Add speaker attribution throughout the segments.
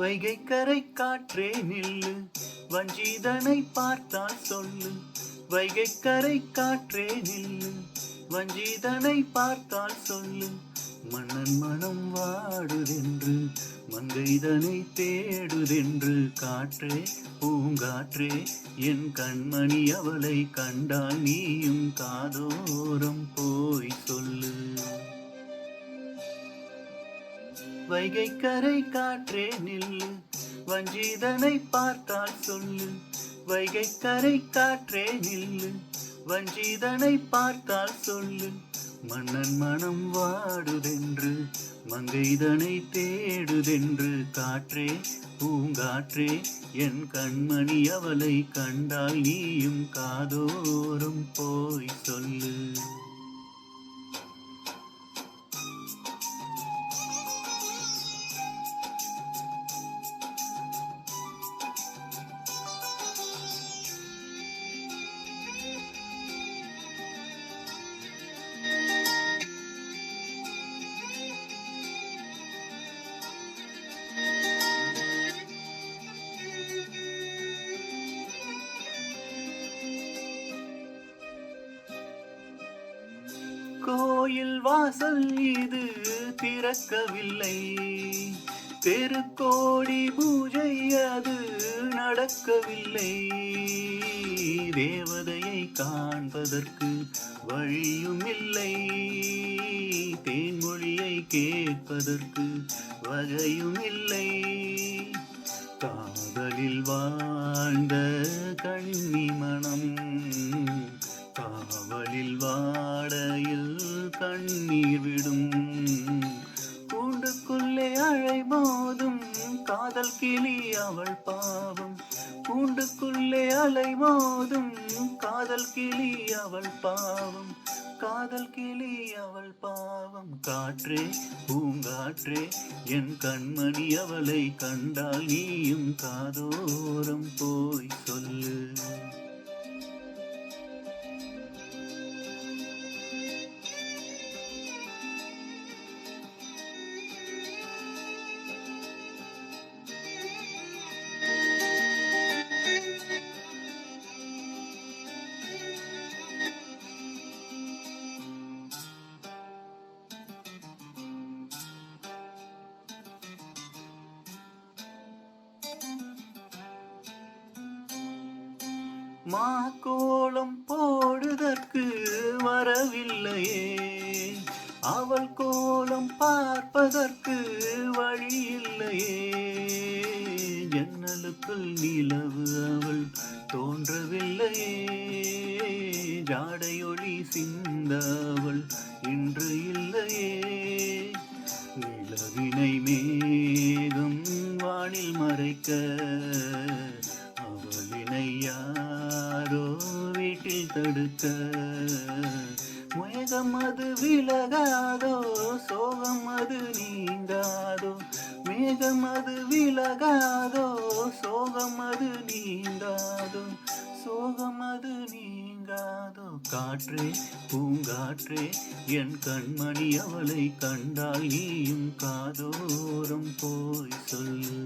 Speaker 1: வைகைக்கரை காற்றே நில்லு, வஞ்சிதனை பார்த்தால் சொல்லு. வைகைக்கரை காற்றே நில்லு, வஞ்சிதனை பார்த்தால் சொல்லு. மன்னன் மனம் வாடுதென்று, மங்கைதனை தேடுதென்று. காற்றே பூங்காற்றே, என் கண்மணி அவளை கண்டால் நீயும் காதோரம் போய் சொல்லு. வைகைக்கரை காற்றே நில்லு, வஞ்சிதனை பார்த்தால் சொல்லு. வைகைக்கரை காற்றே நில்லு, வஞ்சிதனை பார்த்தால் சொல்லு. மன்னன் மனம் வாடுதென்று, மங்கைதனை தேடுதென்று. காற்றே பூங்காற்றே, என் கண்மணி அவளை கண்டால் நீயும் காதோரம் போய் சொல்லு. கோயில் வாசல் இது திறக்கவில்லை, தெருக்கோடி பூஜை அது நடக்கவில்லை. தேவதையை காண்பதற்கு வழியும் இல்லை, தேன்மொழியை கேட்பதற்கு வகையும் இல்லை. காதலில் வாழ்ந்த கண்ணி மனம், காவலில் வாடையில் கண்ணீர் விடும். கூண்டுக்குள்ளே அழை மோதும் காதல் கிளி அவள் பாவம். கூண்டுக்குள்ளே அலை மோதும் காதல் கிளி அவள் பாவம். காதல் கிளி அவள் பாவம். காற்றே பூங்காற்றே, என் கண்மணி அவளை கண்டால் நீயும் காதோரம் போய் சொல்லு. மாக்கோலம் போடுதற்கு வரவில்லையே, அவள் கோலம் பார்ப்பதற்கு வழி இல்லையே. ஜன்னலுக்குள் நிலவு அவள் தோன்றவில்லையே, ஜாடையொளி சிந்த அவள் இன்று இல்லையே. நிலவினை மேகம் வானில் மறைக்க, அவளினை யாரோ வீட்டில் தடுக்க. மேகம் அது விலகாதோ, சோகம் அது நீங்காதோ. மேகம் அது விலகாதோ, சோகம் அது நீங்காதோ. சோகம் அது நீங்காதோ. காற்றே பூங்காற்றே, என் கண்மணி அவளை கண்டால் நீயும் காதோரம் போய் சொல்லு.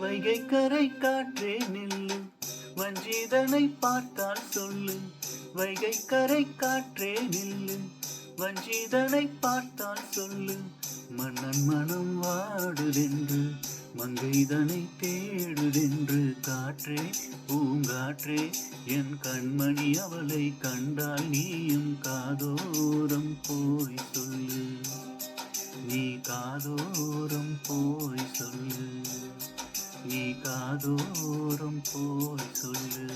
Speaker 1: வைகைக்கரை காற்றே நில்லு, வஞ்சிதனை பார்த்தால் சொல்லு. வைகைக்கரை காற்றே நில்லு, வஞ்சிதனை பார்த்தால் சொல்லு. மன்னன் மனம் வாடுதென்று, மங்கைதனை தேடுதென்று. காற்றே பூங்காற்றே, என் கண்மணி அவளை கண்டால் நீயும் காதோரம் போய் சொல்லு. நீ காதோரம் போய் சொல்லு, நீ காதோரம் போய் சொல்லு.